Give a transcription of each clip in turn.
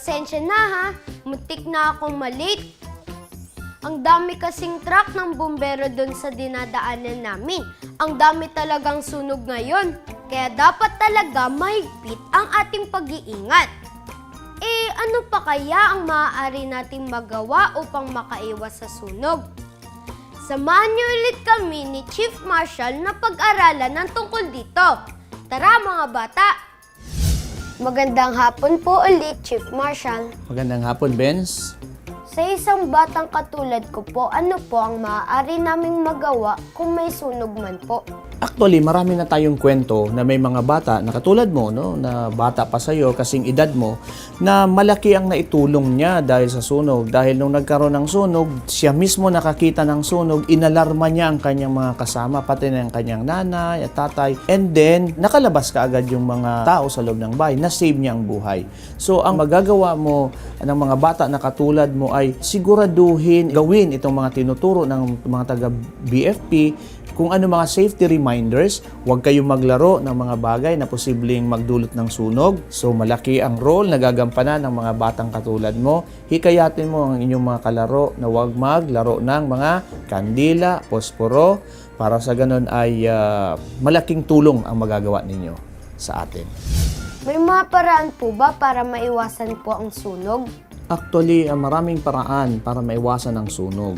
Pasensya na ha, muntik na akong malate. Ang dami kasing truck ng bumbero doon sa dinadaanan namin. Ang dami talagang sunog ngayon. Kaya dapat talaga mahigpit ang ating pag-iingat. Ano pa kaya ang maaari nating magawa upang makaiwas sa sunog? Samahan niyo ulit kami ni Chief Marshal na pag-aralan ng tungkol dito. Tara mga bata! Magandang hapon po ulit, Chief Marshal. Magandang hapon, Benz. Sa isang batang katulad ko po, ano po ang maaari naming magawa kung may sunog man po? Actually, marami na tayong kwento na may mga bata na katulad mo, no, na bata pa sa'yo, kasing edad mo, na malaki ang naitulong niya dahil sa sunog. Dahil nung nagkaroon ng sunog, siya mismo nakakita ng sunog, inalarma niya ang kanyang mga kasama, pati na ang kanyang nanay at tatay. And then, nakalabas kaagad yung mga tao sa loob ng bahay, na-save niya ang buhay. So, ang magagawa mo ng mga bata na katulad mo ay siguraduhin, gawin itong mga tinuturo ng mga taga-BFP, kung ano mga safety reminders, huwag kayong maglaro ng mga bagay na posibleng magdulot ng sunog. So malaki ang role na gagampanan ng mga batang katulad mo. Hikayatin mo ang inyong mga kalaro na huwag maglaro ng mga kandila, posporo, para sa ganun ay malaking tulong ang magagawa ninyo sa atin. May mga paraan po ba para maiwasan po ang sunog? Actually, maraming paraan para maiwasan ang sunog.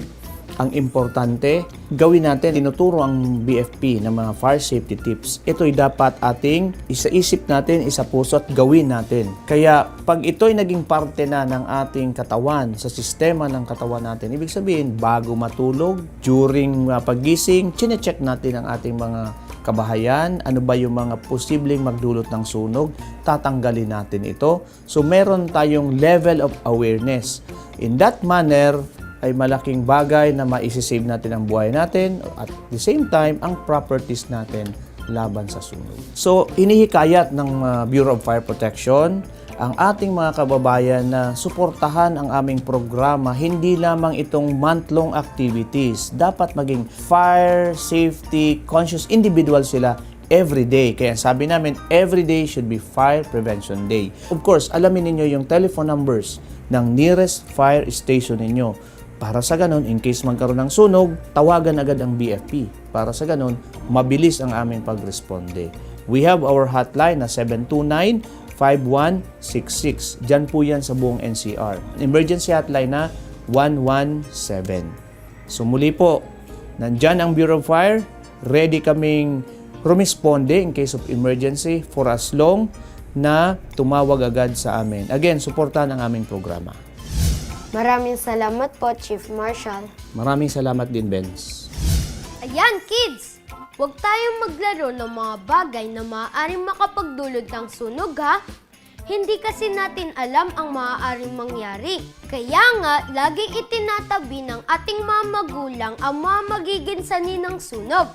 Ang importante, gawin natin, tinuturo ang BFP ng mga fire safety tips. Ito'y dapat ating isaisip natin, isapuso at gawin natin. Kaya pag ito'y naging parte na ng ating katawan, sa sistema ng katawan natin, ibig sabihin, bago matulog, during paggising, chinecheck natin ang ating mga kabahayan, ano ba yung mga posibleng magdulot ng sunog, tatanggalin natin ito. So meron tayong level of awareness. In that manner, ay malaking bagay na maisisave natin ang buhay natin at the same time, ang properties natin laban sa sunog. So, inihikayat ng Bureau of Fire Protection ang ating mga kababayan na suportahan ang aming programa, hindi lamang itong month-long activities. Dapat maging fire, safety, conscious individual sila every day. Kaya sabi namin, every day should be Fire Prevention Day. Of course, alamin ninyo yung telephone numbers ng nearest fire station ninyo. Para sa ganon, in case magkaroon ng sunog, tawagan agad ang BFP. Para sa ganon, mabilis ang aming pag-responde. We have our hotline na 729-5166. Diyan po yan sa buong NCR. Emergency hotline na 117. So muli po, nandyan ang Bureau of Fire. Ready kaming rumisponde in case of emergency for as long na tumawag agad sa amin. Again, suportahan ang aming programa. Maraming salamat po, Chief Marshal. Maraming salamat din, Benz. Ayan, kids! Huwag tayong maglaro ng mga bagay na maaaring makapagdulot ng sunog, ha? Hindi kasi natin alam ang maaaring mangyari. Kaya nga, laging itinatabi ng ating mga magulang ang mga magiging sanhi ng sunog.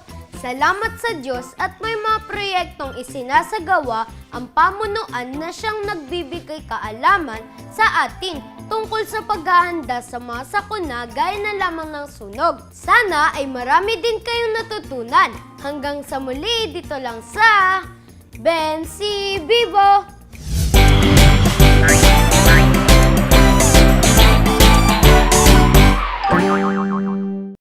Salamat sa Diyos at may mga proyektong isinasagawa ang pamunuan na siyang nagbibigay kaalaman sa atin tungkol sa paghahanda sa mga sakuna gaya na lamang ng sunog. Sana ay marami din kayong natutunan. Hanggang sa muli dito lang sa Bensi Bibo!